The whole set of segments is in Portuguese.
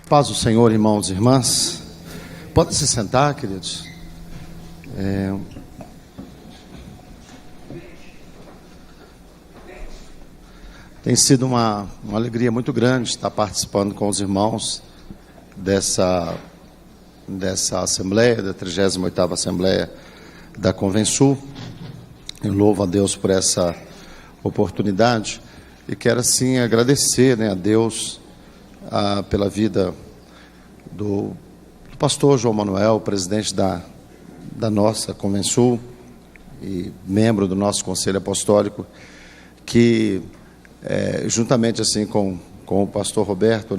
Paz do Senhor, irmãos e irmãs. Podem se sentar, queridos. Tem sido uma alegria muito grande estar participando com os irmãos dessa Assembleia, da 38ª Assembleia da Convensul. Eu louvo a Deus por essa oportunidade e quero, assim, agradecer, a Deus pela vida do pastor João Manuel, presidente da nossa Convensul e membro do nosso Conselho Apostólico, que juntamente assim com o pastor Roberto,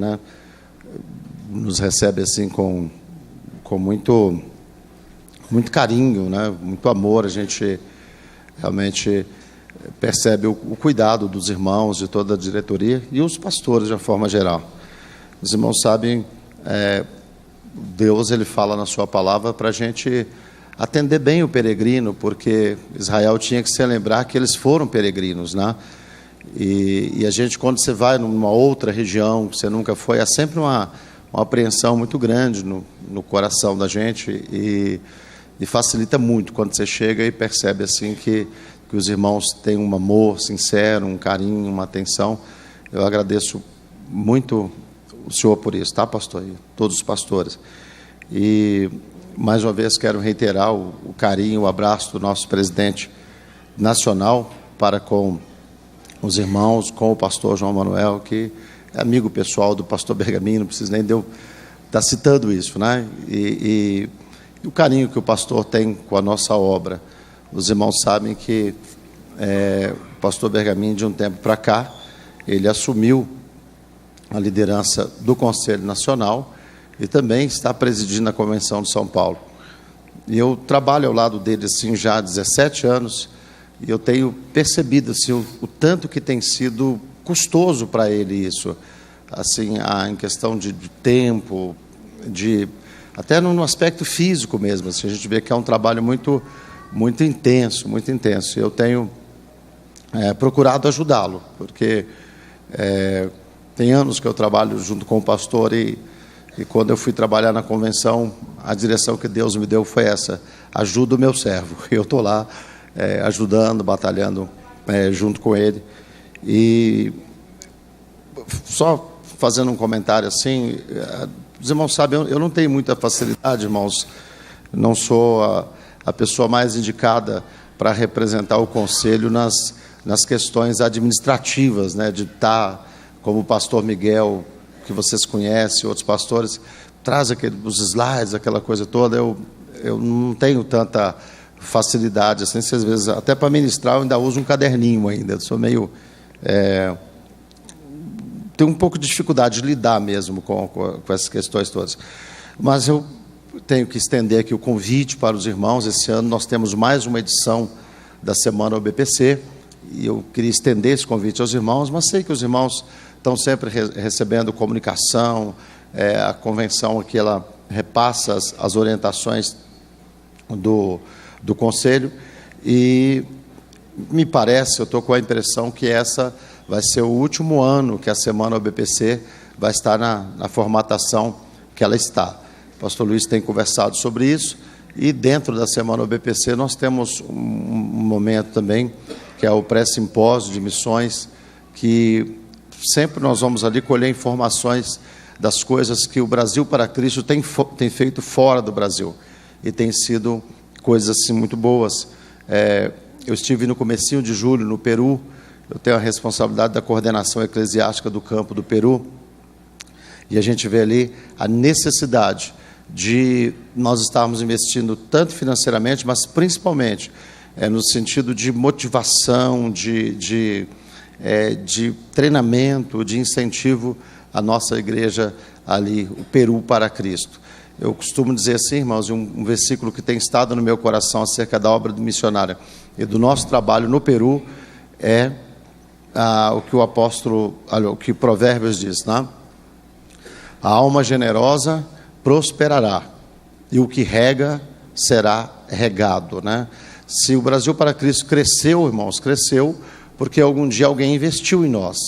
nos recebe assim com muito carinho, muito amor. A gente realmente percebe o cuidado dos irmãos, de toda a diretoria e os pastores de uma forma geral. Os irmãos sabem, Deus, ele fala na sua palavra para a gente atender bem o peregrino, porque Israel tinha que se lembrar que eles foram peregrinos, E a gente, quando você vai numa outra região que você nunca foi, há sempre uma apreensão muito grande no coração da gente e facilita muito quando você chega e percebe assim que os irmãos têm um amor sincero, um carinho, uma atenção. Eu agradeço muito o senhor por isso, pastor? E todos os pastores. E mais uma vez quero reiterar o carinho, o abraço do nosso presidente nacional para com os irmãos, com o pastor João Manuel, que é amigo pessoal do pastor Bergamini, não preciso nem de eu estar citando isso, E o carinho que o pastor tem com a nossa obra. Os irmãos sabem que o pastor Bergamini, de um tempo para cá, ele assumiu a liderança do Conselho Nacional e também está presidindo a Convenção de São Paulo. E eu trabalho ao lado dele assim, já há 17 anos, e eu tenho percebido assim, o tanto que tem sido custoso para ele isso, assim, em questão de tempo, até no aspecto físico mesmo. Assim, a gente vê que é um trabalho muito intenso, muito intenso. Eu tenho procurado ajudá-lo, porque tem anos que eu trabalho junto com o pastor e quando eu fui trabalhar na convenção, a direção que Deus me deu foi essa: ajuda o meu servo. Eu estou lá ajudando, batalhando junto com ele. E só fazendo um comentário assim, os irmãos sabem, eu não tenho muita facilidade, irmãos, não sou a pessoa mais indicada para representar o conselho nas questões administrativas, de estar, como o pastor Miguel, que vocês conhecem, outros pastores, traz os slides, aquela coisa toda. Eu não tenho tanta facilidade, assim, às vezes, até para ministrar, eu ainda uso um caderninho ainda, eu sou meio... tenho um pouco de dificuldade de lidar mesmo com essas questões todas. Mas eu tenho que estender aqui o convite para os irmãos. Esse ano nós temos mais uma edição da Semana OBPC, e eu queria estender esse convite aos irmãos, mas sei que os irmãos estão sempre recebendo comunicação, a convenção aqui, ela repassa as orientações do Conselho, e me parece, eu estou com a impressão que essa vai ser o último ano que a Semana OBPC vai estar na formatação que ela está. O pastor Luiz tem conversado sobre isso, e dentro da Semana OBPC nós temos um momento também, que é o pré-simpósio de missões, que sempre nós vamos ali colher informações das coisas que o Brasil para Cristo tem feito fora do Brasil, e tem sido coisas assim muito boas. Eu estive no comecinho de julho no Peru. Eu tenho a responsabilidade da coordenação eclesiástica do campo do Peru, e a gente vê ali a necessidade de nós estarmos investindo tanto financeiramente, mas principalmente no sentido de motivação, de treinamento, de incentivo à nossa igreja ali, o Peru para Cristo. Eu costumo dizer assim, irmãos, um versículo que tem estado no meu coração acerca da obra do missionário e do nosso trabalho no Peru é o que Provérbios diz, A alma generosa prosperará, e o que rega será regado, Se o Brasil para Cristo cresceu, irmãos, cresceu porque algum dia alguém investiu em nós,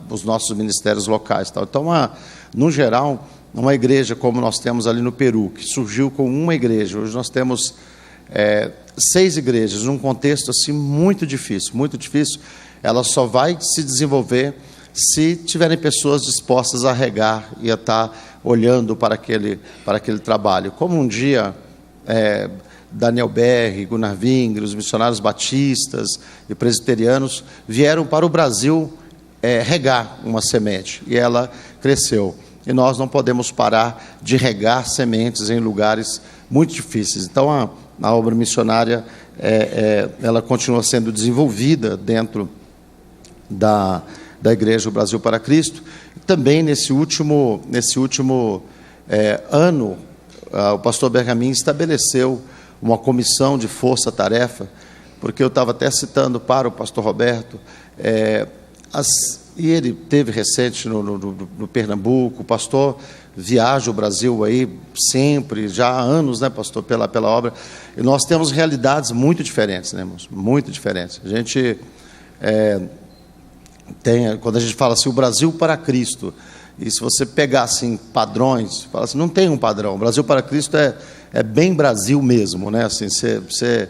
os nossos ministérios locais. Então, no geral, uma igreja como nós temos ali no Peru, que surgiu com uma igreja. Hoje nós temos 6 igrejas, num contexto assim muito difícil, muito difícil. Ela só vai se desenvolver se tiverem pessoas dispostas a regar e a estar olhando para aquele trabalho. Como um dia Daniel Berg, Gunnar Wingre, os missionários batistas e presbiterianos vieram para o Brasil regar uma semente, e ela cresceu. E nós não podemos parar de regar sementes em lugares muito difíceis. Então, a obra missionária, ela continua sendo desenvolvida dentro da Igreja do Brasil para Cristo. Também, nesse último ano, o pastor Bergamin estabeleceu uma comissão de força-tarefa, porque eu estava até citando para o pastor Roberto, e ele teve recente no Pernambuco. O pastor viaja o Brasil aí sempre, já há anos, né, pastor, pela obra, e nós temos realidades muito diferentes, né, irmãos? Muito diferentes. A gente quando a gente fala assim, o Brasil para Cristo, e se você pegar assim padrões, fala assim, não tem um padrão. O Brasil para Cristo é bem Brasil mesmo, né? Assim, você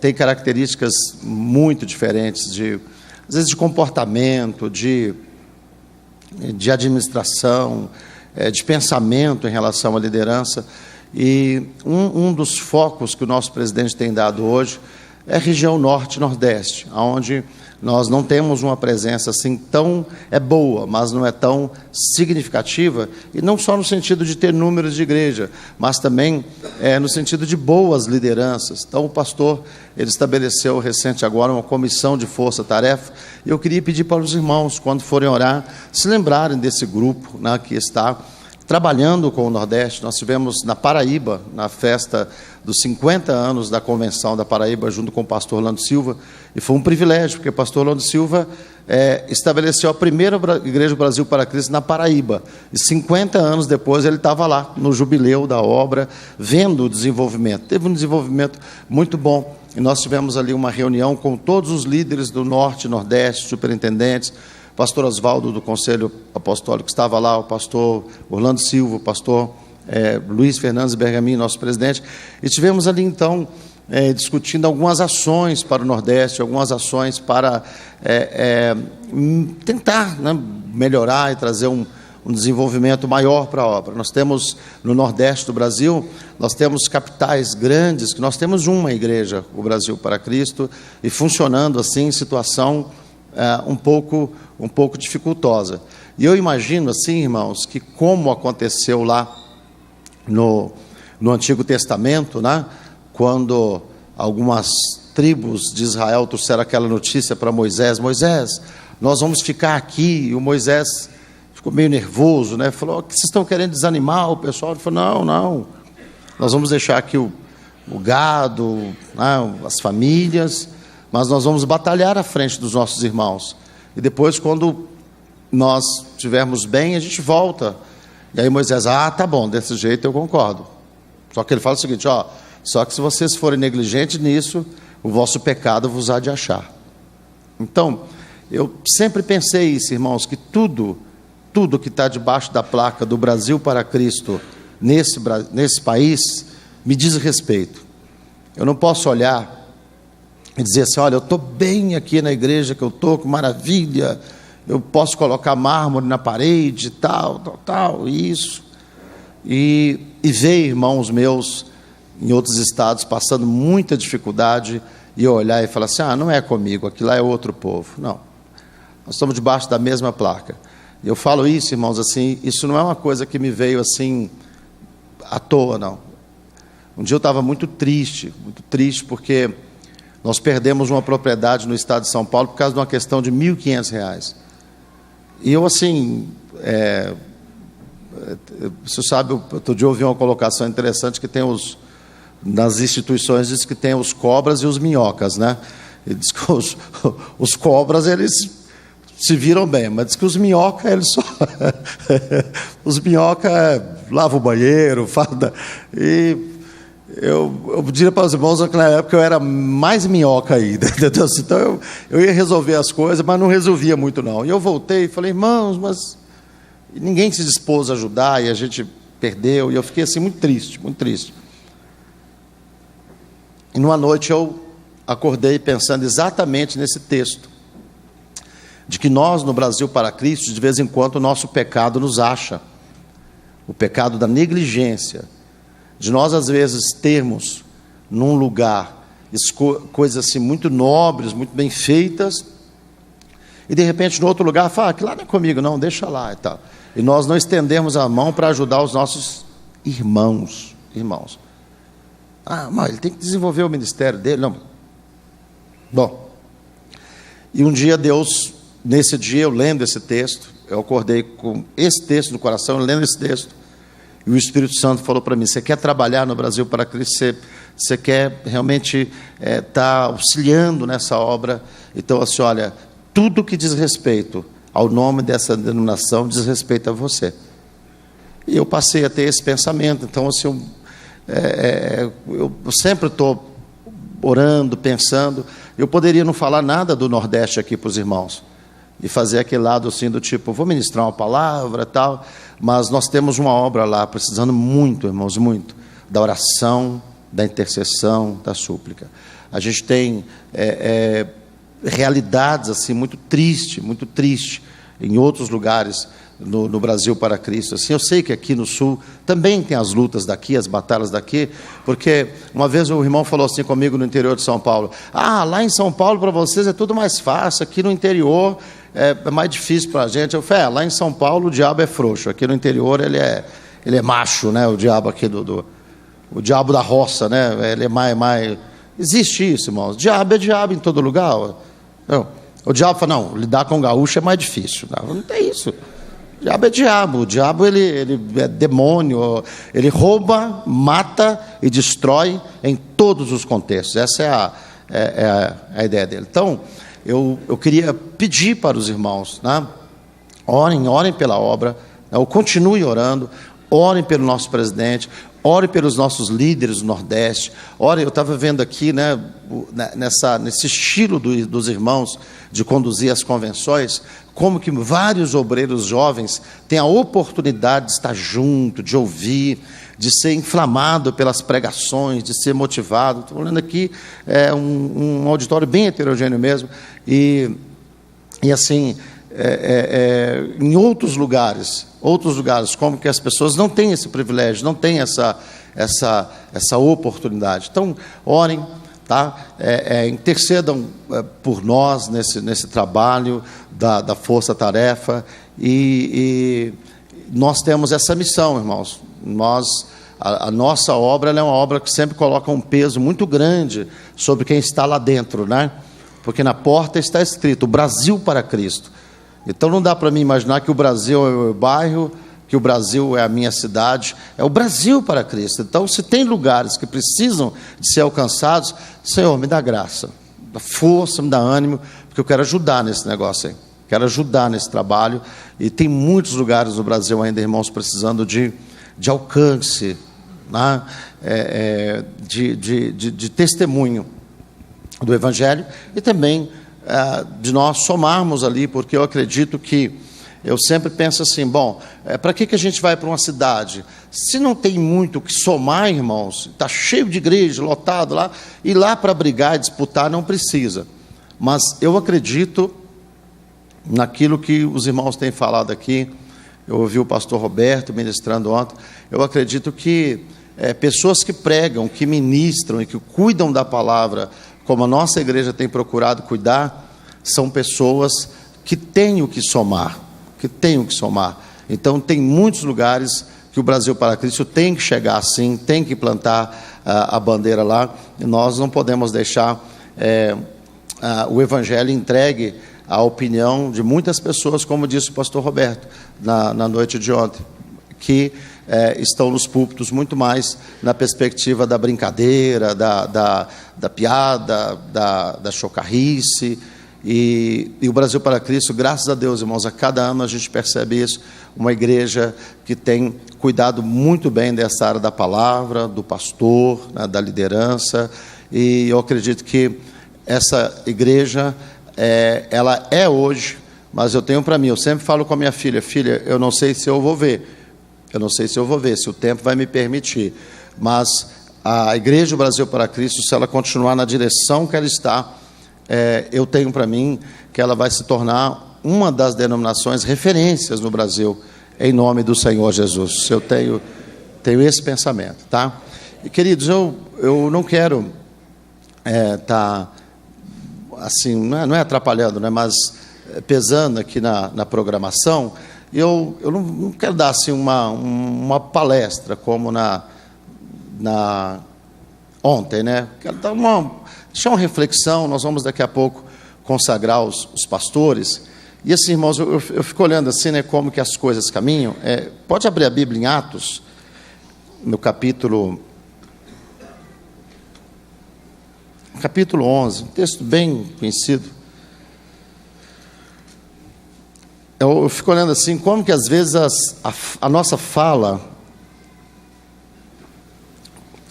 tem características muito diferentes às vezes de comportamento, de administração, de pensamento em relação à liderança. E um dos focos que o nosso presidente tem dado hoje é a região norte e nordeste, onde nós não temos uma presença assim tão boa, mas não é tão significativa, e não só no sentido de ter números de igreja, mas também no sentido de boas lideranças. Então, o pastor, ele estabeleceu recente agora uma comissão de força-tarefa, e eu queria pedir para os irmãos, quando forem orar, se lembrarem desse grupo, né, que está trabalhando com o Nordeste. Nós tivemos na Paraíba, na festa dos 50 anos da Convenção da Paraíba, junto com o pastor Orlando Silva, e foi um privilégio, porque o pastor Orlando Silva estabeleceu a primeira Igreja do Brasil para Cristo na Paraíba, e 50 anos depois ele estava lá, no jubileu da obra, vendo o desenvolvimento. Teve um desenvolvimento muito bom, e nós tivemos ali uma reunião com todos os líderes do Norte e Nordeste, superintendentes, o pastor Oswaldo do Conselho Apostólico estava lá, o pastor Orlando Silva, o pastor Luiz Fernandes Bergamin, nosso presidente, e tivemos ali então discutindo algumas ações para o Nordeste, algumas ações para tentar, né, melhorar e trazer um desenvolvimento maior para a obra. Nós temos no Nordeste do Brasil, nós temos capitais grandes, que nós temos uma igreja, o Brasil para Cristo, e funcionando assim em situação um pouco dificultosa. E eu imagino assim, irmãos, que como aconteceu lá no Antigo Testamento, né, quando algumas tribos de Israel trouxeram aquela notícia para Moisés: Moisés, nós vamos ficar aqui. E o Moisés ficou meio nervoso, né? Falou: o que vocês estão querendo desanimar o pessoal? Ele falou: não, nós vamos deixar aqui o gado, né, as famílias, mas nós vamos batalhar à frente dos nossos irmãos. E depois, quando nós estivermos bem, a gente volta. E aí Moisés: tá bom, desse jeito eu concordo. Só que ele fala o seguinte: só que se vocês forem negligentes nisso, o vosso pecado vos há de achar. Então, eu sempre pensei isso, irmãos, que tudo que está debaixo da placa do Brasil para Cristo, nesse país, me diz respeito. Eu não posso olhar e dizer assim: olha, eu estou bem aqui na igreja que eu estou, que maravilha, eu posso colocar mármore na parede, tal, isso. E ver irmãos meus em outros estados passando muita dificuldade, e eu olhar e falar assim: não é comigo, aquilo lá é outro povo. Não, nós estamos debaixo da mesma placa. E eu falo isso, irmãos, assim, isso não é uma coisa que me veio assim à toa, não. Um dia eu estava muito triste, porque nós perdemos uma propriedade no estado de São Paulo por causa de uma questão de R$ 1.500. E eu, assim, você sabe, outro dia eu ouvi uma colocação interessante que tem nas instituições, diz que tem os cobras e os minhocas, né? E diz que os cobras, eles se viram bem, mas diz que os minhocas, eles só... os minhocas lavam o banheiro, e eu diria para os irmãos que na época eu era mais minhoca ainda, entendeu? Então eu ia resolver as coisas, mas não resolvia muito não. E eu voltei e falei: irmãos, mas e ninguém se dispôs a ajudar, e a gente perdeu, e eu fiquei assim muito triste, muito triste. E numa noite eu acordei pensando exatamente nesse texto, de que nós no Brasil para Cristo, de vez em quando o nosso pecado nos acha, o pecado da negligência, de nós às vezes termos num lugar coisas assim muito nobres, muito bem feitas, e de repente no outro lugar fala, que lá não é comigo não, deixa lá e tal, e nós não estendemos a mão para ajudar os nossos irmãos. Mas ele tem que desenvolver o ministério dele, não. Bom, e um dia Deus, nesse dia eu lendo esse texto, eu acordei com esse texto no coração, lendo esse texto, e o Espírito Santo falou para mim, você quer trabalhar no Brasil para Cristo, você quer realmente estar auxiliando nessa obra, então assim, olha, tudo que diz respeito ao nome dessa denominação, diz respeito a você. E eu passei a ter esse pensamento, então assim, eu sempre estou orando, pensando, eu poderia não falar nada do Nordeste aqui para os irmãos, e fazer aquele lado assim do tipo, vou ministrar uma palavra e tal, mas nós temos uma obra lá, precisando muito, irmãos, muito, da oração, da intercessão, da súplica. A gente tem realidades assim muito triste, em outros lugares no Brasil para Cristo. Assim, eu sei que aqui no Sul também tem as lutas daqui, as batalhas daqui, porque uma vez o irmão falou assim comigo no interior de São Paulo, lá em São Paulo para vocês é tudo mais fácil, aqui no interior é mais difícil para a gente. Eu falei, lá em São Paulo o diabo é frouxo, aqui no interior ele é macho, né? O diabo aqui o diabo da roça, né? Ele é mais... Existe isso, irmãos. Diabo é diabo em todo lugar. Não. O diabo fala, não, lidar com gaúcho é mais difícil. Não tem isso. O diabo é diabo. O diabo ele é demônio. Ele rouba, mata e destrói em todos os contextos. Essa é a ideia dele. Então, eu queria pedir para os irmãos, né? Orem pela obra, né? Continue orando, orem pelo nosso presidente, ore pelos nossos líderes do Nordeste. Ore, eu estava vendo aqui, né, nesse estilo dos irmãos de conduzir as convenções, como que vários obreiros jovens têm a oportunidade de estar junto, de ouvir, de ser inflamado pelas pregações, de ser motivado. Estou olhando aqui, um auditório bem heterogêneo mesmo, e assim, em outros lugares, como que as pessoas não têm esse privilégio, não têm essa oportunidade. Então, orem, tá? Intercedam por nós nesse trabalho da força-tarefa, e nós temos essa missão, irmãos. A nossa obra, ela é uma obra que sempre coloca um peso muito grande sobre quem está lá dentro, né? Porque na porta está escrito, Brasil para Cristo. Então não dá para mim imaginar que o Brasil é o meu bairro, que o Brasil é a minha cidade, é o Brasil para Cristo. Então, se tem lugares que precisam de ser alcançados, Senhor, me dá graça, dá força, me dá ânimo, porque eu quero ajudar nesse negócio aí, quero ajudar nesse trabalho, e tem muitos lugares no Brasil ainda, irmãos, precisando de alcance, né? De testemunho do Evangelho, e também de nós somarmos ali, porque eu acredito que, eu sempre penso assim, bom, para que a gente vai para uma cidade? Se não tem muito o que somar, irmãos, está cheio de igreja, lotado lá, ir lá para brigar e disputar não precisa. Mas eu acredito naquilo que os irmãos têm falado aqui. Eu ouvi o pastor Roberto ministrando ontem. Eu acredito que pessoas que pregam, que ministram e que cuidam da palavra, como a nossa igreja tem procurado cuidar, são pessoas que têm o que somar, Então, tem muitos lugares que o Brasil para Cristo tem que chegar assim, tem que plantar a bandeira lá, e nós não podemos deixar o Evangelho entregue à opinião de muitas pessoas, como disse o pastor Roberto na noite de ontem, que estão nos púlpitos muito mais na perspectiva da brincadeira, da piada, da chocarrice, e o Brasil para Cristo, graças a Deus, irmãos, a cada ano a gente percebe isso, uma igreja que tem cuidado muito bem dessa área da palavra, do pastor, né, da liderança, e eu acredito que essa igreja, ela é hoje mas eu tenho para mim, eu sempre falo com a minha filha, filha, eu não sei se eu vou ver, se o tempo vai me permitir, mas a Igreja do Brasil para Cristo, se ela continuar na direção que ela está, eu tenho para mim que ela vai se tornar uma das denominações referências no Brasil, em nome do Senhor Jesus. Eu tenho esse pensamento, tá? E, queridos, eu não quero tá assim, não é atrapalhando, né, mas pesando aqui na programação. Eu não quero dar assim uma palestra como ontem, né? Quero dar deixar uma reflexão. Nós vamos daqui a pouco consagrar os pastores. E assim, irmãos, eu fico olhando assim, né, como que as coisas caminham. Pode abrir a Bíblia em Atos, no capítulo 11, um texto bem conhecido. Eu fico olhando assim, como que às vezes a nossa fala,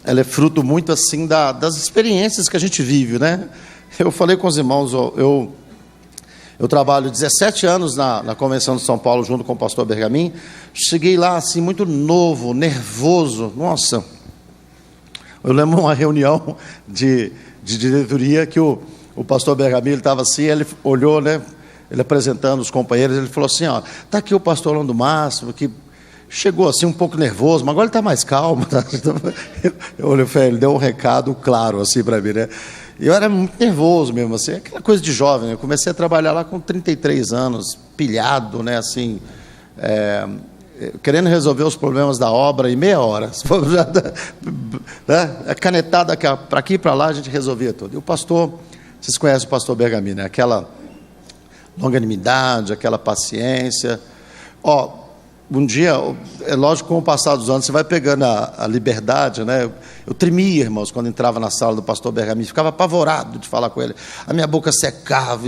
ela é fruto muito assim das experiências que a gente vive, né? Eu falei com os irmãos, eu trabalho 17 anos na Convenção de São Paulo, junto com o pastor Bergamin. Cheguei lá assim, muito novo, nervoso. Nossa, eu lembro uma reunião de diretoria que o pastor Bergamin, ele estava assim, ele olhou, né? Ele apresentando os companheiros, ele falou assim, ó, está aqui o pastor Orlando Máximo, que chegou assim um pouco nervoso, mas agora ele está mais calmo. Tá? Eu olhei, ele deu um recado claro assim para mim, né? E eu era muito nervoso mesmo, assim, aquela coisa de jovem, né? Eu comecei a trabalhar lá com 33 anos, pilhado, né, assim, querendo resolver os problemas da obra em meia hora. Né? A canetada para aqui e para lá, a gente resolvia tudo. E o pastor, vocês conhecem o pastor Bergamin, né? Aquela longanimidade, aquela paciência. Um dia, é lógico, com o passar dos anos, você vai pegando a liberdade, né? Eu tremia, irmãos, quando entrava na sala do pastor Bergamin, ficava apavorado de falar com ele, a minha boca secava,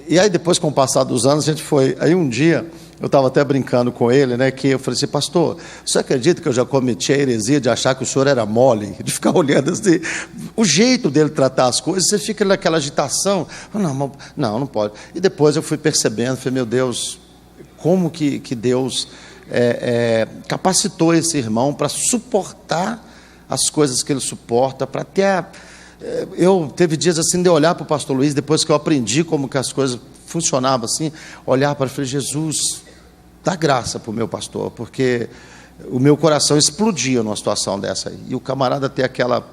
e aí depois, com o passar dos anos, a gente foi, aí um dia, eu estava até brincando com ele, né, que eu falei assim, pastor, você acredita que eu já cometi a heresia de achar que o senhor era mole, de ficar olhando assim, o jeito dele tratar as coisas, você fica naquela agitação, não pode, e depois eu fui percebendo, falei, meu Deus, como que Deus capacitou esse irmão para suportar as coisas que ele suporta, para ter teve dias assim de eu olhar para o pastor Luiz, depois que eu aprendi como que as coisas funcionavam assim, olhar para ele e falei, Jesus, dá graça para o meu pastor, porque o meu coração explodia numa situação dessa aí, e o camarada ter aquela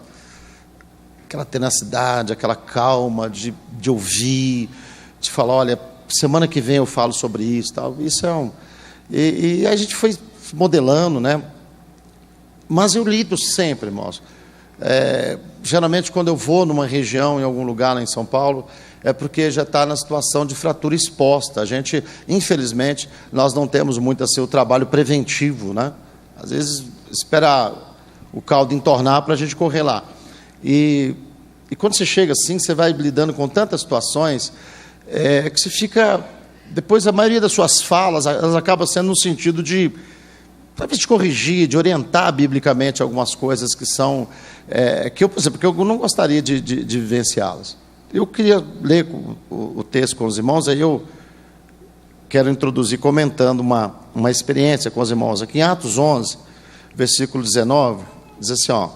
tenacidade, aquela calma de ouvir, de falar, olha, semana que vem eu falo sobre isso, tal. Isso e a gente foi modelando, né? Mas eu lido sempre, irmãos. Geralmente, quando eu vou numa região, em algum lugar lá em São Paulo, é porque já está na situação de fratura exposta. A gente, infelizmente, nós não temos muito assim o trabalho preventivo, né? Às vezes, esperar o caldo entornar para a gente correr lá. E quando você chega assim, você vai lidando com tantas situações, que você fica... Depois, a maioria das suas falas, elas acabam sendo no sentido de corrigir, de orientar biblicamente algumas coisas que são... por exemplo, que eu não gostaria de vivenciá-las. Eu queria ler o texto com os irmãos, aí eu quero introduzir comentando uma experiência com os irmãos. Aqui em Atos 11, versículo 19, diz assim, ó...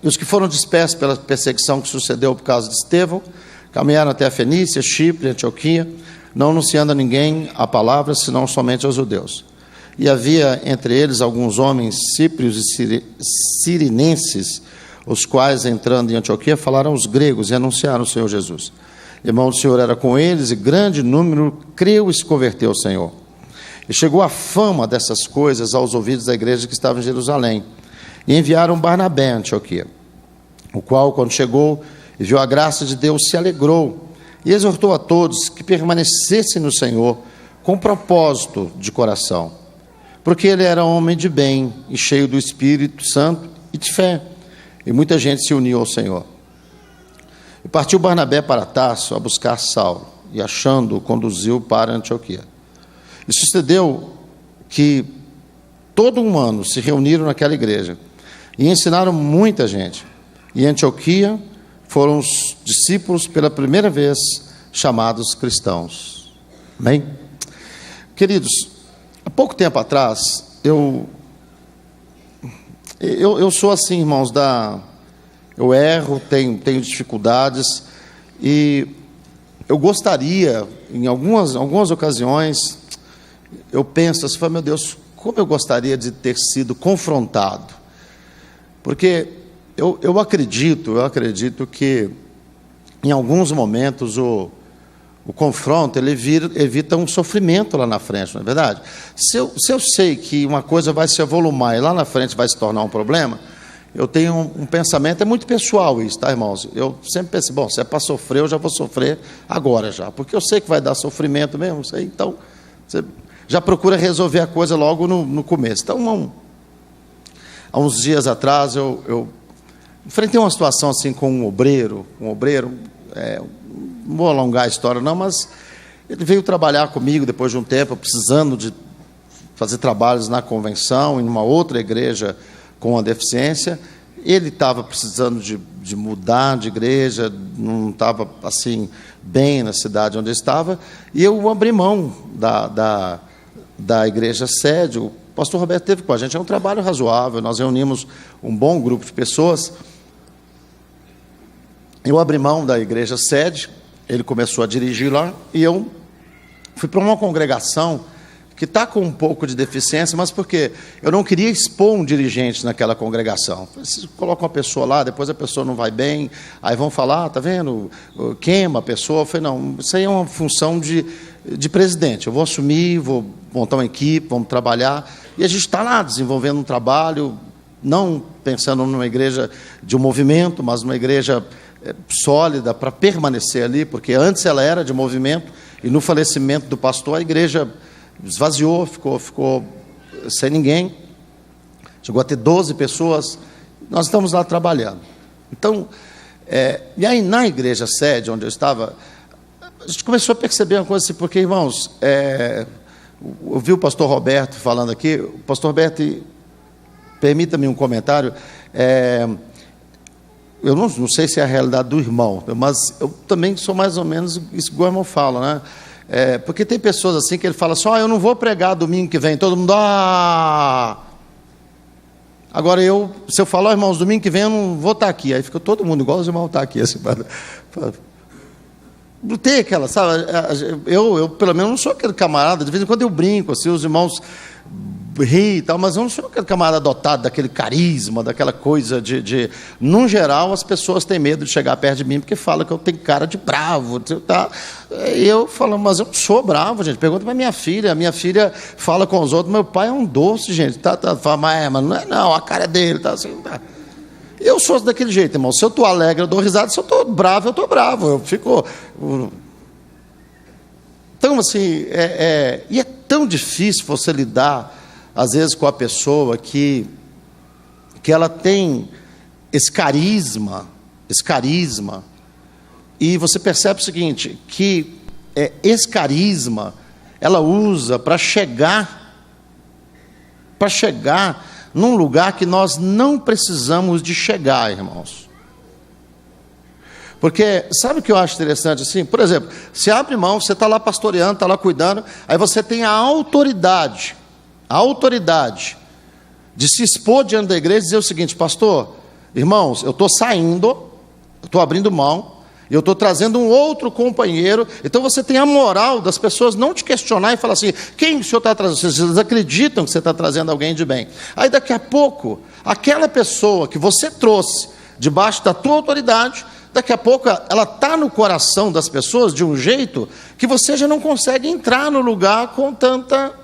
E os que foram dispersos pela perseguição que sucedeu por causa de Estevão, caminharam até a Fenícia, Chipre, Antioquia, não anunciando a ninguém a palavra, senão somente aos judeus. E havia entre eles alguns homens cíprios e cirinenses, os quais, entrando em Antioquia, falaram aos gregos e anunciaram o Senhor Jesus. E a mão do Senhor era com eles, e grande número creu e se converteu ao Senhor. E chegou a fama dessas coisas aos ouvidos da igreja que estava em Jerusalém. E enviaram Barnabé a Antioquia, o qual, quando chegou e viu a graça de Deus, se alegrou e exortou a todos que permanecessem no Senhor com propósito de coração, porque ele era homem de bem e cheio do Espírito Santo e de fé, e muita gente se uniu ao Senhor. E partiu Barnabé para Tarso a buscar Saulo, e achando-o, conduziu para Antioquia. E sucedeu que todo um ano se reuniram naquela igreja e ensinaram muita gente. E em Antioquia foram os discípulos pela primeira vez chamados cristãos. Amém? Queridos, há pouco tempo atrás, eu sou assim, irmãos, eu erro, tenho dificuldades, e eu gostaria, em algumas ocasiões, eu penso assim, meu Deus, como eu gostaria de ter sido confrontado. Porque eu acredito que, em alguns momentos, o confronto, ele evita um sofrimento lá na frente, não é verdade? Se eu sei que uma coisa vai se avolumar e lá na frente vai se tornar um problema, eu tenho um pensamento, é muito pessoal isso, tá, irmãos? Eu sempre penso, bom, se é para sofrer, eu já vou sofrer agora já, porque eu sei que vai dar sofrimento mesmo, sei, então, você já procura resolver a coisa logo no começo. Então, há uns dias atrás, eu enfrentei uma situação assim com um obreiro, não vou alongar a história não, mas ele veio trabalhar comigo depois de um tempo, precisando de fazer trabalhos na convenção, em uma outra igreja com uma deficiência. Ele estava precisando de mudar de igreja, não estava assim bem na cidade onde estava, e eu abri mão da igreja sede. O pastor Roberto esteve com a gente, é um trabalho razoável, nós reunimos um bom grupo de pessoas. Eu abri mão da igreja sede, ele começou a dirigir lá, e eu fui para uma congregação que está com um pouco de deficiência, mas porque eu não queria expor um dirigente naquela congregação. Se coloca uma pessoa lá, depois a pessoa não vai bem, aí vão falar, está vendo, queima a pessoa. Eu falei, não, isso aí é uma função de presidente, eu vou assumir, vou montar uma equipe, vamos trabalhar, e a gente está lá desenvolvendo um trabalho, não pensando numa igreja de um movimento, mas numa igreja sólida para permanecer ali, porque antes ela era de movimento, e no falecimento do pastor a igreja esvaziou, ficou sem ninguém, chegou a ter 12 pessoas, nós estamos lá trabalhando. Então, e aí na igreja sede, onde eu estava, a gente começou a perceber uma coisa assim, porque, irmãos, eu vi o pastor Roberto falando aqui. O pastor Roberto, permita-me um comentário, eu não sei se é a realidade do irmão, mas eu também sou mais ou menos isso que o irmão fala, né? Porque tem pessoas assim que ele fala assim, eu não vou pregar domingo que vem, todo mundo, agora se eu falar, irmãos, domingo que vem eu não vou estar aqui, aí fica todo mundo igual os irmãos estão aqui, assim, não tem aquela, sabe, eu pelo menos não sou aquele camarada, de vez em quando eu brinco, assim, os irmãos riem e tal, mas eu não sou aquele camarada adotado daquele carisma, daquela coisa no geral, as pessoas têm medo de chegar perto de mim, porque falam que eu tenho cara de bravo, tá? Eu falo, mas eu não sou bravo, gente, pergunta para minha filha fala com os outros, meu pai é um doce, gente, fala, mas não é não, a cara é dele, tá assim, tá. Eu sou daquele jeito, irmão, se eu estou alegre, eu dou risada, se eu estou bravo, eu estou bravo, eu fico... Então, assim, e é tão difícil você lidar, às vezes, com a pessoa que ela tem esse carisma, e você percebe o seguinte, que esse carisma, ela usa para chegar num lugar que nós não precisamos de chegar, irmãos. Porque, sabe o que eu acho interessante assim? Por exemplo, você abre mão, você está lá pastoreando, está lá cuidando, aí você tem a autoridade de se expor diante da igreja e dizer o seguinte, pastor, irmãos, eu estou saindo, eu estou abrindo mão, e eu estou trazendo um outro companheiro. Então você tem a moral das pessoas não te questionar e falar assim, quem o senhor está trazendo? Vocês acreditam que você está trazendo alguém de bem. Aí daqui a pouco, aquela pessoa que você trouxe debaixo da tua autoridade, daqui a pouco ela está no coração das pessoas de um jeito que você já não consegue entrar no lugar com tanta...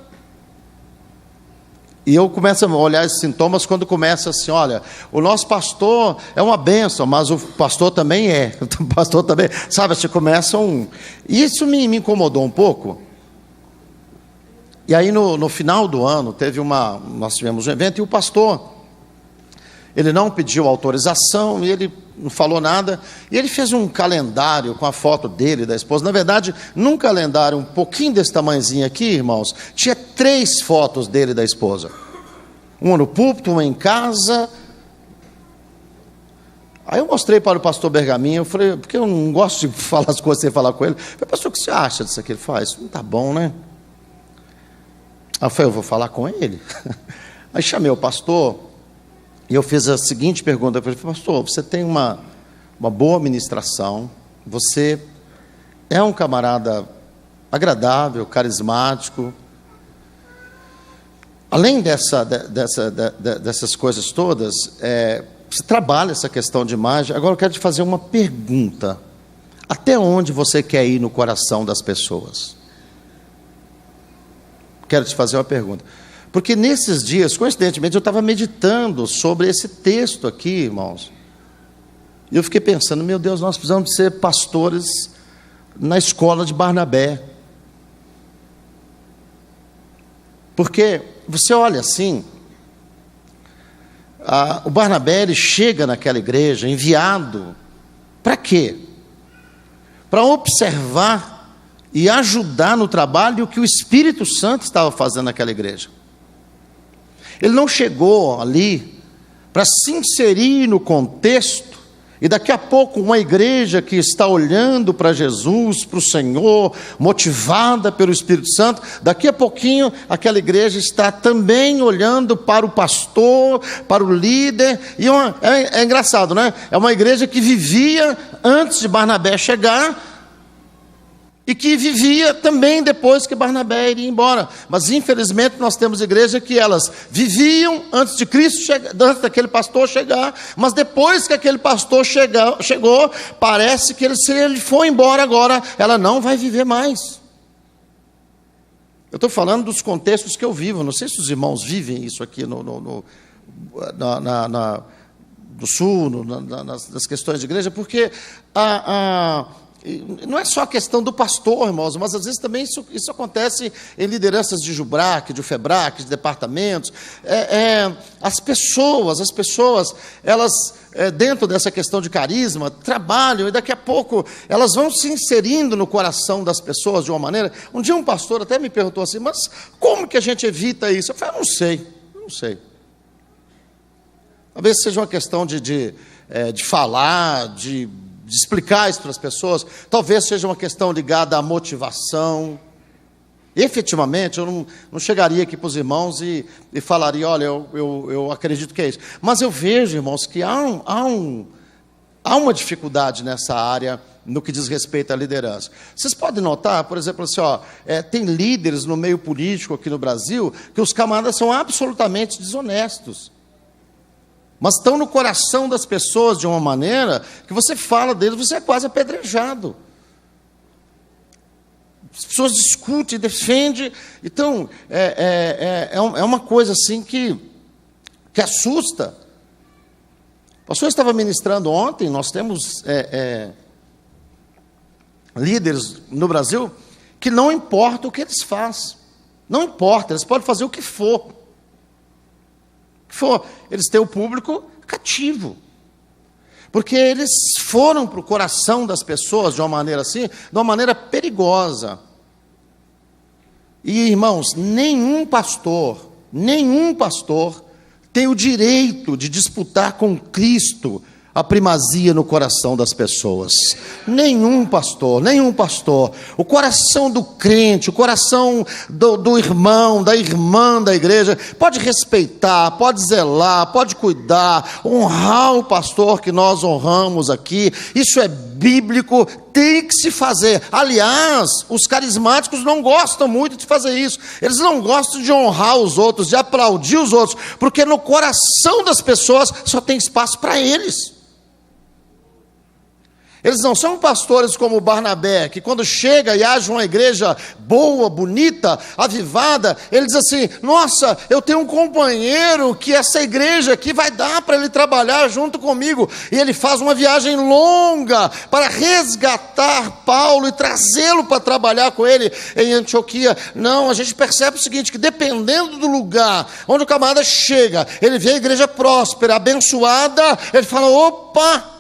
E eu começo a olhar esses sintomas quando começa assim, olha, o nosso pastor é uma bênção, mas o pastor também o pastor também, sabe, você começa Isso me incomodou um pouco. E aí no final do ano, nós tivemos um evento, e o pastor, ele não pediu autorização, e ele não falou nada, e ele fez um calendário com a foto dele e da esposa. Na verdade, num calendário um pouquinho desse tamanhozinho aqui, irmãos, tinha 3 fotos dele e da esposa. Uma no púlpito, uma em casa. Aí eu mostrei para o pastor Bergaminho, eu falei, porque eu não gosto de falar as coisas sem falar com ele. Eu falei, pastor, o que você acha disso aqui? Ele falou, isso não está bom, né? Aí eu falei, eu vou falar com ele. Aí chamei o pastor e eu fiz a seguinte pergunta para ele, pastor, você tem uma boa ministração, você é um camarada agradável, carismático. Além dessas coisas todas, você trabalha essa questão de imagem. Agora eu quero te fazer uma pergunta. Até onde você quer ir no coração das pessoas? Quero te fazer uma pergunta. Porque nesses dias, coincidentemente, eu estava meditando sobre esse texto aqui, irmãos. E eu fiquei pensando, meu Deus, nós precisamos de ser pastores na escola de Barnabé. Porque você olha assim, o Barnabé ele chega naquela igreja enviado para quê? Para observar e ajudar no trabalho que o Espírito Santo estava fazendo naquela igreja. Ele não chegou ali para se inserir no contexto e daqui a pouco uma igreja que está olhando para Jesus, para o Senhor, motivada pelo Espírito Santo, daqui a pouquinho aquela igreja está também olhando para o pastor, para o líder, e é engraçado, né? É uma igreja que vivia antes de Barnabé chegar, e que vivia também depois que Barnabé iria embora. Mas infelizmente nós temos igreja que elas viviam antes de Cristo chegar, antes daquele pastor chegar, mas depois que aquele pastor chegou, parece que se ele for embora agora, ela não vai viver mais. Eu estou falando dos contextos que eu vivo, não sei se os irmãos vivem isso aqui no Sul, nas questões de igreja, porque não é só a questão do pastor, irmãos, mas às vezes também isso acontece em lideranças de Jubrac, de Febrac, de departamentos. As pessoas, elas, dentro dessa questão de carisma, trabalham e daqui a pouco elas vão se inserindo no coração das pessoas de uma maneira. Um dia um pastor até me perguntou assim, mas como que a gente evita isso? Eu falei, eu não sei. Talvez seja uma questão de falar, de explicar isso para as pessoas, talvez seja uma questão ligada à motivação. Efetivamente, eu não chegaria aqui para os irmãos e falaria, olha, eu acredito que é isso. Mas eu vejo, irmãos, que há uma dificuldade nessa área no que diz respeito à liderança. Vocês podem notar, por exemplo, assim, tem líderes no meio político aqui no Brasil que os camaradas são absolutamente desonestos. Mas estão no coração das pessoas de uma maneira que você fala deles, você é quase apedrejado. As pessoas discutem, defendem. Então, é uma coisa assim que assusta. O pastor estava ministrando ontem, nós temos líderes no Brasil que não importa o que eles fazem. Não importa, eles podem fazer o que for. Eles têm o público cativo, porque eles foram para o coração das pessoas de uma maneira assim, de uma maneira perigosa. E irmãos, nenhum pastor tem o direito de disputar com Cristo a primazia no coração das pessoas. Nenhum pastor. O coração do crente, o coração do irmão, da irmã da igreja, pode respeitar, pode zelar, pode cuidar, honrar o pastor que nós honramos aqui. Isso é bíblico, tem que se fazer. Aliás, os carismáticos não gostam muito de fazer isso. Eles não gostam de honrar os outros, de aplaudir os outros, porque no coração das pessoas só tem espaço para eles. Eles não são pastores como Barnabé, que quando chega e age uma igreja boa, bonita, avivada, ele diz assim, nossa, eu tenho um companheiro que essa igreja aqui vai dar para ele trabalhar junto comigo. E ele faz uma viagem longa para resgatar Paulo e trazê-lo para trabalhar com ele em Antioquia. Não, a gente percebe o seguinte, que dependendo do lugar onde o camarada chega, ele vê a igreja próspera, abençoada, ele fala, opa,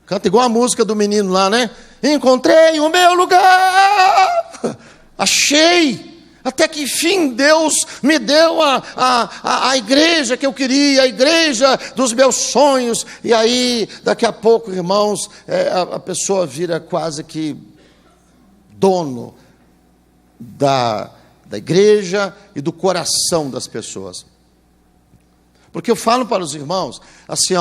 canta igual a música do menino lá, né? Encontrei o meu lugar, achei. Até que enfim Deus me deu a igreja que eu queria, a igreja dos meus sonhos. E aí, daqui a pouco, irmãos, a pessoa vira quase que dono da igreja e do coração das pessoas. Porque eu falo para os irmãos, assim,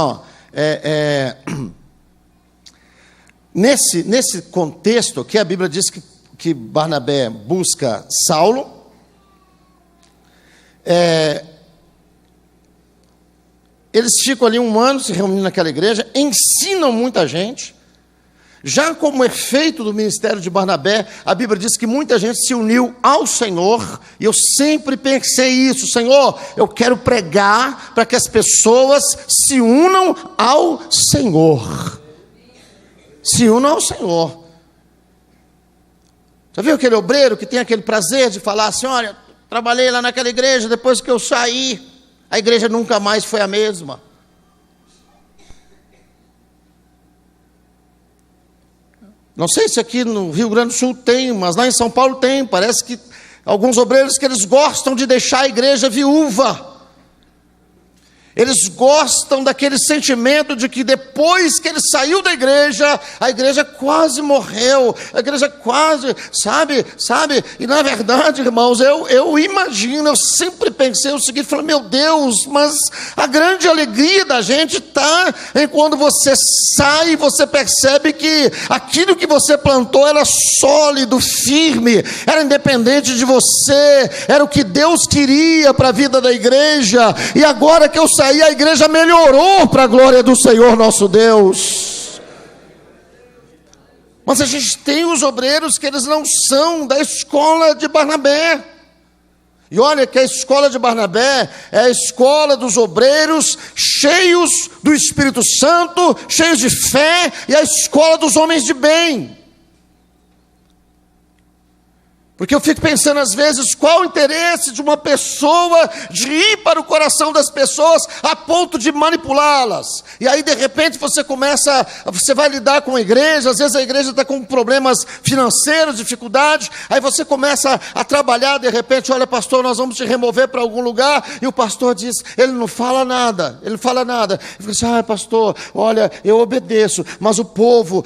nesse contexto que a Bíblia diz que Barnabé busca Saulo, eles ficam ali 1 ano se reunindo naquela igreja, ensinam muita gente. Já como efeito do ministério de Barnabé, a Bíblia diz que muita gente se uniu ao Senhor, e eu sempre pensei isso: Senhor, eu quero pregar para que as pessoas se unam ao Senhor. Se unam ao Senhor. Já viu aquele obreiro que tem aquele prazer de falar assim: olha, trabalhei lá naquela igreja, depois que eu saí, a igreja nunca mais foi a mesma. Não sei se aqui no Rio Grande do Sul tem, mas lá em São Paulo tem. Parece que alguns obreiros que eles gostam de deixar a igreja viúva. Eles gostam daquele sentimento de que depois que ele saiu da igreja, a igreja quase morreu, a igreja quase, sabe? E na verdade, irmãos, eu imagino, eu sempre pensei o seguinte, falei, meu Deus, mas a grande alegria da gente está em quando você sai e você percebe que aquilo que você plantou era sólido, firme, era independente de você, era o que Deus queria para a vida da igreja, e agora que eu saí, a igreja melhorou para a glória do Senhor nosso Deus. Mas a gente tem os obreiros que eles não são da escola de Barnabé. E olha que a escola de Barnabé é a escola dos obreiros cheios do Espírito Santo, cheios de fé, e a escola dos homens de bem. Porque eu fico pensando às vezes, qual o interesse de uma pessoa de ir para o coração das pessoas a ponto de manipulá-las? E aí de repente você vai lidar com a igreja, às vezes a igreja está com problemas financeiros, dificuldades, aí você começa a trabalhar, de repente, olha pastor, nós vamos te remover para algum lugar, e o pastor diz, ele não fala nada, ele fica assim, pastor, olha, eu obedeço, mas o povo,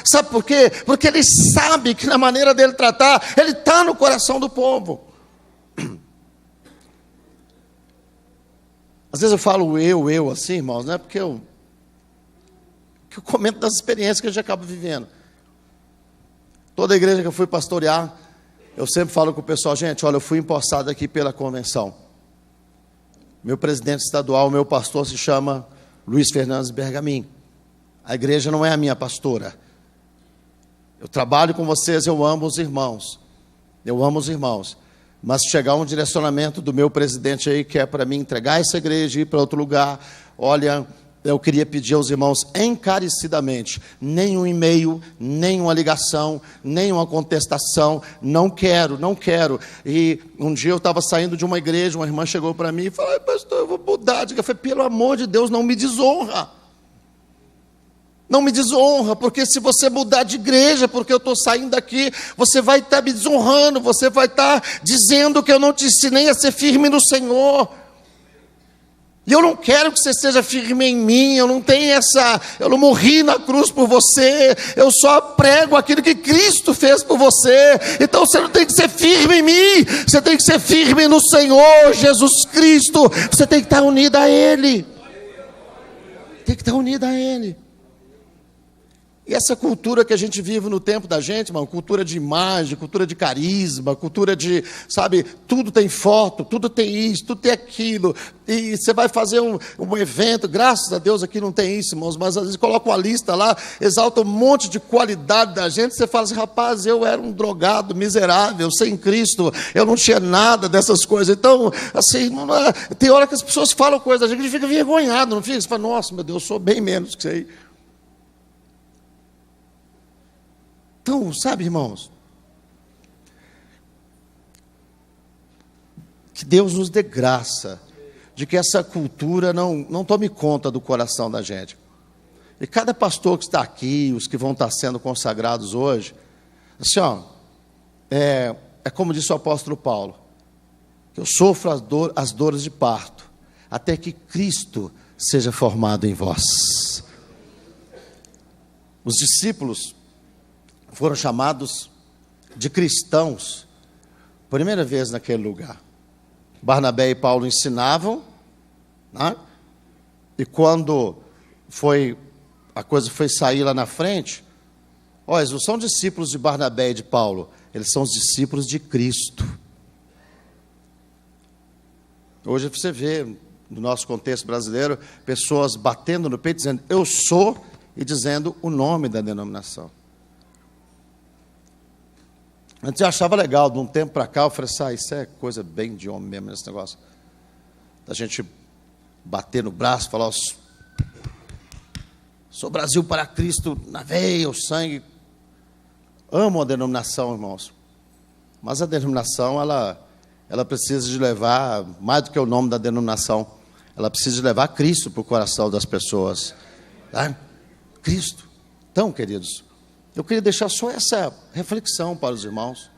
sabe por quê? Porque ele sabe que na maneira dele tratar, ele está no coração do povo. Às vezes eu falo eu assim, irmãos, não é porque eu comento das experiências que a gente acaba vivendo. Toda a igreja que eu fui pastorear, eu sempre falo com o pessoal, gente, olha, eu fui empossado aqui pela convenção. Meu presidente estadual, meu pastor se chama Luiz Fernandes Bergamin. A igreja não é a minha pastora. Eu trabalho com vocês, eu amo os irmãos. Mas chegar um direcionamento do meu presidente aí, que é para mim entregar essa igreja e ir para outro lugar, olha, eu queria pedir aos irmãos encarecidamente, nenhum e-mail, nenhuma ligação, nenhuma contestação, não quero. E um dia eu estava saindo de uma igreja, uma irmã chegou para mim e falou, pastor, eu vou mudar. Eu falei, pelo amor de Deus, não me desonra. Não me desonra, porque se você mudar de igreja, porque eu estou saindo daqui, você vai estar me desonrando, você vai estar dizendo que eu não te ensinei a ser firme no Senhor. E eu não quero que você seja firme em mim, eu não morri na cruz por você, eu só prego aquilo que Cristo fez por você. Então você não tem que ser firme em mim, você tem que ser firme no Senhor Jesus Cristo, você tem que estar unido a Ele. E essa cultura que a gente vive no tempo da gente, irmão, cultura de imagem, cultura de carisma, cultura de, tudo tem foto, tudo tem isso, tudo tem aquilo, e você vai fazer um evento, graças a Deus aqui não tem isso, irmãos, mas às vezes coloca uma lista lá, exalta um monte de qualidade da gente, você fala assim, rapaz, eu era um drogado, miserável, sem Cristo, eu não tinha nada dessas coisas. Então, assim, tem hora que as pessoas falam coisas, a gente fica envergonhado, não fica? Você fala, nossa, meu Deus, eu sou bem menos que isso aí. Então, sabe, irmãos, que Deus nos dê graça de que essa cultura não tome conta do coração da gente. E cada pastor que está aqui, os que vão estar sendo consagrados hoje, assim, é como disse o apóstolo Paulo, que eu sofro as dores de parto, até que Cristo seja formado em vós. Os discípulos foram chamados de cristãos, primeira vez naquele lugar. Barnabé e Paulo ensinavam, né? E quando a coisa foi sair lá na frente, eles não são discípulos de Barnabé e de Paulo, eles são os discípulos de Cristo. Hoje você vê, no nosso contexto brasileiro, pessoas batendo no peito, dizendo, eu sou, e dizendo o nome da denominação. Antes eu achava legal, de um tempo para cá, eu falei assim, isso é coisa bem de homem mesmo, esse negócio. Da gente bater no braço, falar, sou Brasil para Cristo, na veia, o sangue. Amo a denominação, irmãos. Mas a denominação, ela precisa de levar, mais do que o nome da denominação, ela precisa de levar Cristo para o coração das pessoas. Tá? Cristo. Então, queridos, eu queria deixar só essa reflexão para os irmãos,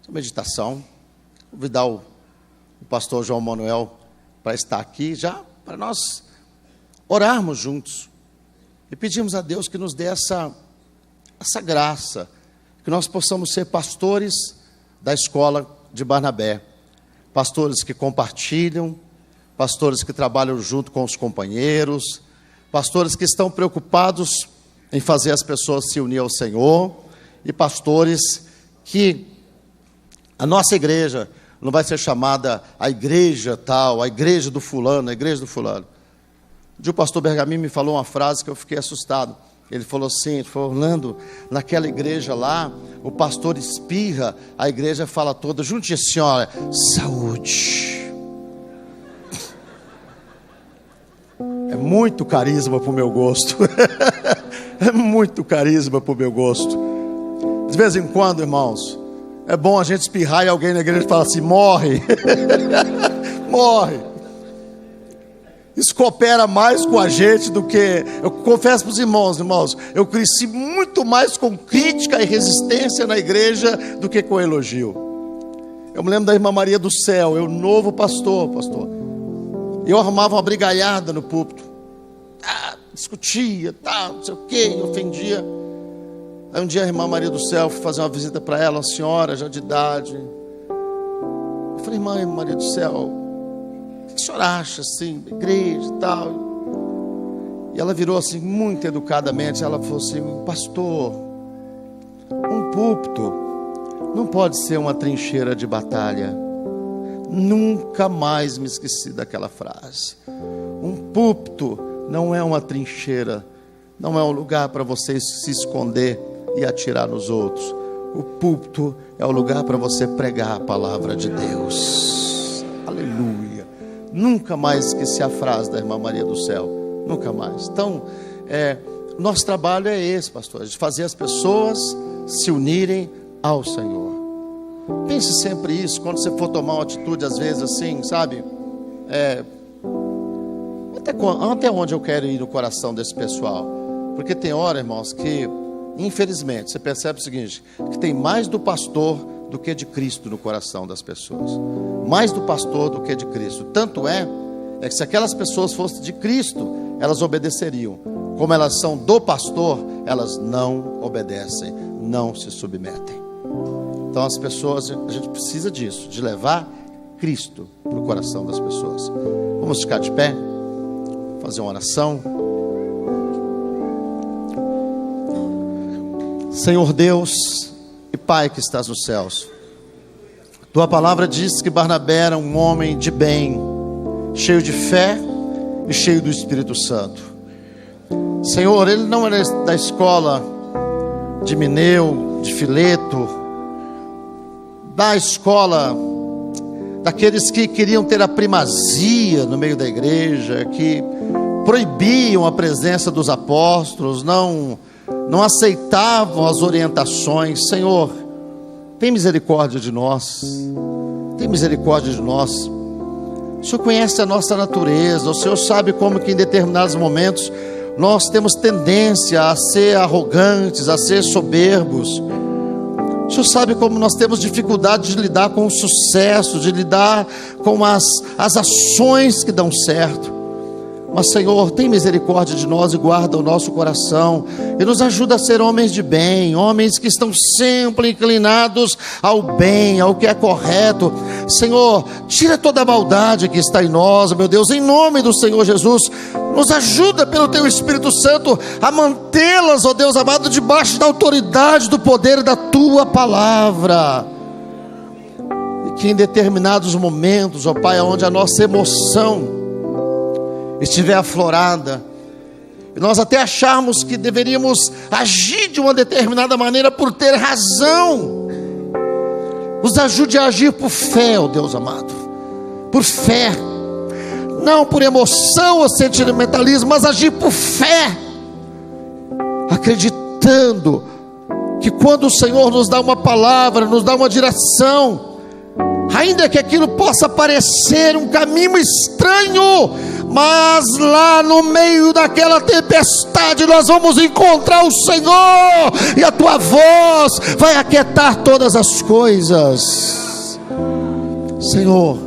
essa meditação. Convidar o pastor João Manuel para estar aqui, já para nós orarmos juntos e pedirmos a Deus que nos dê essa graça, que nós possamos ser pastores da escola de Barnabé, pastores que compartilham, pastores que trabalham junto com os companheiros, pastores que estão preocupados em fazer as pessoas se unir ao Senhor, e pastores que a nossa igreja não vai ser chamada a igreja tal, a igreja do fulano, a igreja do fulano. O pastor Bergamin me falou uma frase que eu fiquei assustado. Ele falou assim, Orlando, naquela igreja lá, o pastor espirra, a igreja fala toda, junte assim, olha, saúde. É muito carisma para o meu gosto. É muito carisma para o meu gosto. De vez em quando, irmãos, é bom a gente espirrar e alguém na igreja fala assim, morre. Morre. Isso coopera mais com a gente do que... Eu confesso para os irmãos, eu cresci muito mais com crítica e resistência na igreja do que com elogio. Eu me lembro da irmã Maria do Céu, eu novo pastor. Eu arrumava uma brigaiada no púlpito. Discutia, não sei o que, ofendia. Aí um dia a irmã Maria do Céu foi fazer uma visita para ela, uma senhora já de idade. Eu falei, irmã Maria do Céu, o que a senhora acha assim, igreja e tal? E ela virou assim, muito educadamente, ela falou assim, pastor, um púlpito não pode ser uma trincheira de batalha. Nunca mais me esqueci daquela frase. Um púlpito não é uma trincheira, não é um lugar para você se esconder e atirar nos outros. O púlpito é o lugar para você pregar a palavra de Deus. Aleluia. Nunca mais esqueci a frase da irmã Maria do Céu. Nunca mais. Então, nosso trabalho é esse, pastor, de fazer as pessoas se unirem ao Senhor. Pense sempre isso, quando você for tomar uma atitude, às vezes assim, sabe? Até onde eu quero ir no coração desse pessoal? Porque tem hora, irmãos, que, infelizmente, você percebe o seguinte, que tem mais do pastor do que de Cristo no coração das pessoas. Mais do pastor do que de Cristo. Tanto é que se aquelas pessoas fossem de Cristo, elas obedeceriam. Como elas são do pastor, elas não obedecem, não se submetem. Então as pessoas, a gente precisa disso, de levar Cristo para o coração das pessoas. Vamos ficar de pé, fazer uma oração. Senhor Deus e Pai que estás nos céus, tua palavra diz que Barnabé era um homem de bem, cheio de fé e cheio do Espírito Santo. Senhor, ele não era da escola de Mineu, de Fileto, da escola daqueles que queriam ter a primazia no meio da igreja, que proibiam a presença dos apóstolos, não aceitavam as orientações. Senhor, tem misericórdia de nós, tem misericórdia de nós. O Senhor conhece a nossa natureza, o Senhor sabe como que em determinados momentos nós temos tendência a ser arrogantes, a ser soberbos. O O Senhor sabe como nós temos dificuldade de lidar com o sucesso, de lidar com as ações que dão certo. Mas, Senhor, tem misericórdia de nós e guarda o nosso coração e nos ajuda a ser homens de bem, homens que estão sempre inclinados ao bem, ao que é correto. Senhor, tira toda a maldade que está em nós, meu Deus, em nome do Senhor Jesus. Nos ajuda pelo Teu Espírito Santo a mantê-las, ó Deus amado, debaixo da autoridade, do poder da Tua palavra. E que em determinados momentos, ó Pai, onde a nossa emoção estiver aflorada, e nós até acharmos que deveríamos agir de uma determinada maneira por ter razão, nos ajude a agir por fé, ó Deus amado, por fé, não por emoção ou sentimentalismo, mas agir por fé, acreditando que quando o Senhor nos dá uma palavra, nos dá uma direção, ainda que aquilo possa parecer um caminho estranho, mas lá no meio daquela tempestade nós vamos encontrar o Senhor, e a Tua voz vai aquietar todas as coisas. Senhor,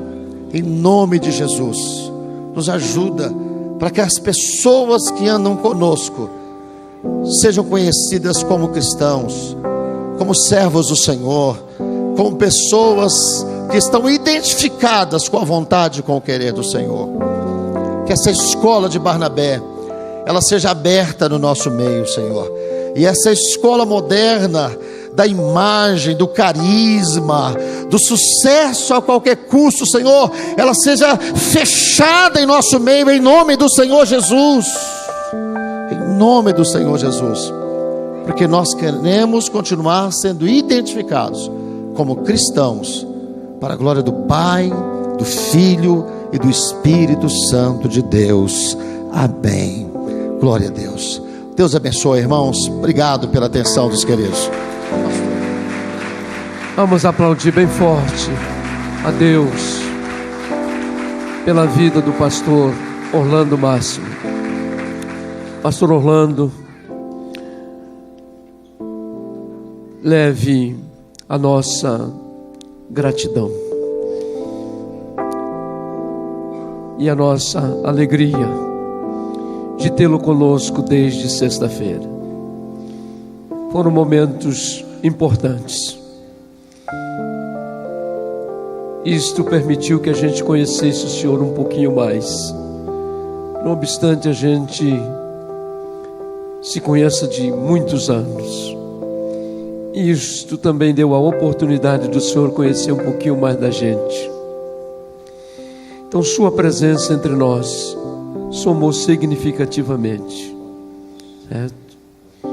em nome de Jesus, nos ajuda para que as pessoas que andam conosco sejam conhecidas como cristãos, como servos do Senhor, como pessoas que estão identificadas com a vontade e com o querer do Senhor. Que essa escola de Barnabé, ela seja aberta no nosso meio, Senhor. E essa escola moderna da imagem, do carisma, do sucesso a qualquer custo, Senhor, ela seja fechada em nosso meio, em nome do Senhor Jesus. Em nome do Senhor Jesus. Porque nós queremos continuar sendo identificados como cristãos, para a glória do Pai, do Filho e do Espírito Santo de Deus. Amém. Glória a Deus. Deus abençoe, irmãos. Obrigado pela atenção dos queridos. Vamos aplaudir bem forte a Deus pela vida do pastor Orlando Máximo. Pastor Orlando, leve a nossa gratidão e a nossa alegria de tê-lo conosco desde sexta-feira. Foram momentos importantes. Isto permitiu que a gente conhecesse o Senhor um pouquinho mais. Não obstante a gente se conheça de muitos anos, isto também deu a oportunidade do Senhor conhecer um pouquinho mais da gente. Então sua presença entre nós somou significativamente, certo? Se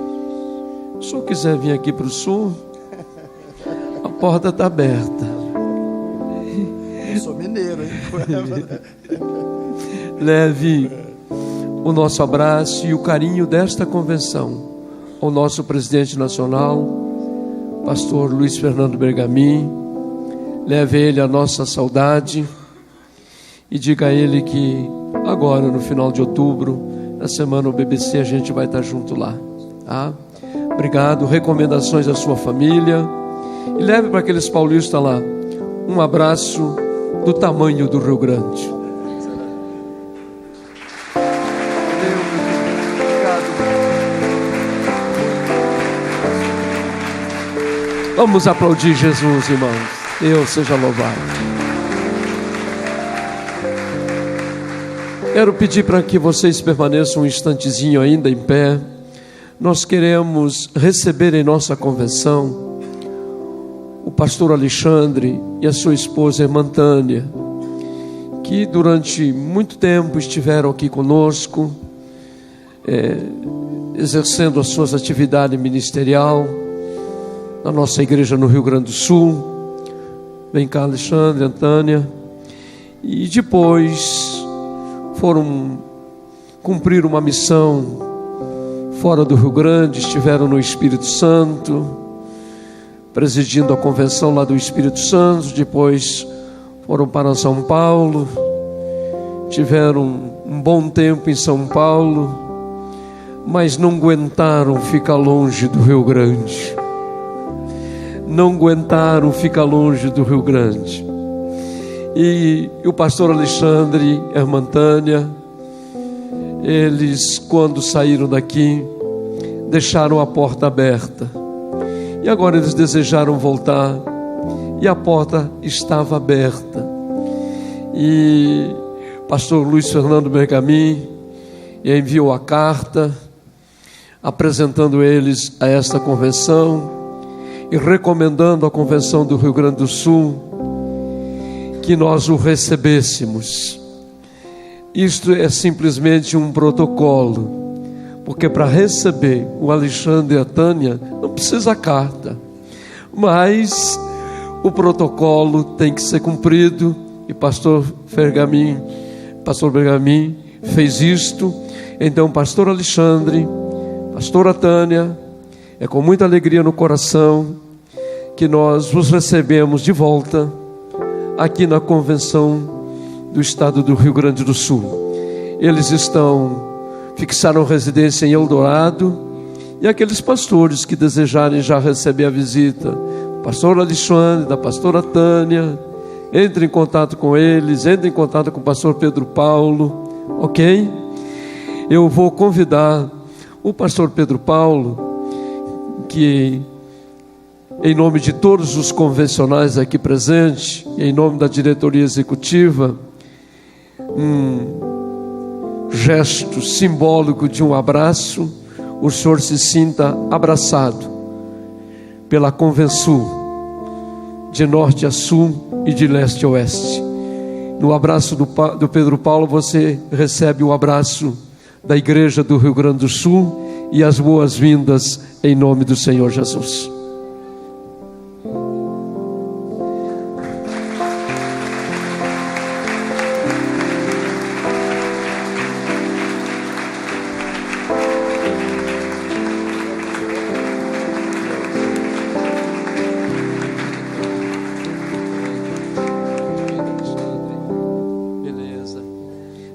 o senhor quiser vir aqui para o sul, a porta está aberta. Eu sou mineiro, hein? Leve o nosso abraço e o carinho desta convenção ao nosso presidente nacional, pastor Luiz Fernando Bergamin. Leve a ele a nossa saudade e diga a ele que agora no final de outubro, na semana do BBC, a gente vai estar junto lá, tá? Obrigado. Recomendações à sua família, e leve para aqueles paulistas lá um abraço do tamanho do Rio Grande. Vamos aplaudir Jesus, irmãos. Deus seja louvado. Quero pedir para que vocês permaneçam um instantezinho ainda em pé. Nós queremos receber em nossa convenção o pastor Alexandre e a sua esposa, irmã Tânia, que durante muito tempo estiveram aqui conosco, exercendo as suas atividades ministerial na nossa igreja no Rio Grande do Sul. Vem cá, Alexandre, Antânia. E depois foram cumprir uma missão fora do Rio Grande, estiveram no Espírito Santo, presidindo a convenção lá do Espírito Santo. Depois foram para São Paulo, tiveram um bom tempo em São Paulo, mas não aguentaram ficar longe do Rio Grande. não aguentaram ficar longe do Rio Grande. E o pastor Alexandre e a irmã Tânia, eles, quando saíram daqui, deixaram a porta aberta. E agora eles desejaram voltar, e a porta estava aberta. E o pastor Luiz Fernando Bergamin enviou a carta, apresentando eles a esta convenção e recomendando à Convenção do Rio Grande do Sul que nós o recebêssemos. Isto é simplesmente um protocolo, porque para receber o Alexandre e a Tânia não precisa carta, mas o protocolo tem que ser cumprido, e pastor Bergamin fez isto. Então, pastor Alexandre, pastora Tânia, é com muita alegria no coração que nós vos recebemos de volta aqui na convenção do estado do Rio Grande do Sul. Eles fixaram residência em Eldorado, e aqueles pastores que desejarem já receber a visita do pastor Alexandre, da pastora Tânia, entre em contato com eles, entre em contato com o pastor Pedro Paulo, ok? Eu vou convidar o pastor Pedro Paulo, que em nome de todos os convencionais aqui presentes, e em nome da diretoria executiva, um gesto simbólico de um abraço, o senhor se sinta abraçado pela Convensul, de norte a sul e de leste a oeste. No abraço do Pedro Paulo, você recebe o abraço da Igreja do Rio Grande do Sul e as boas-vindas em nome do Senhor Jesus.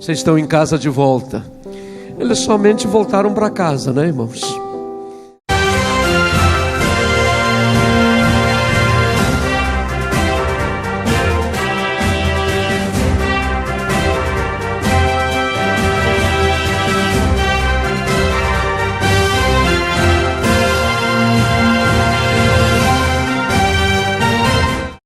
Vocês estão em casa de volta. Eles somente voltaram para casa, né, irmãos?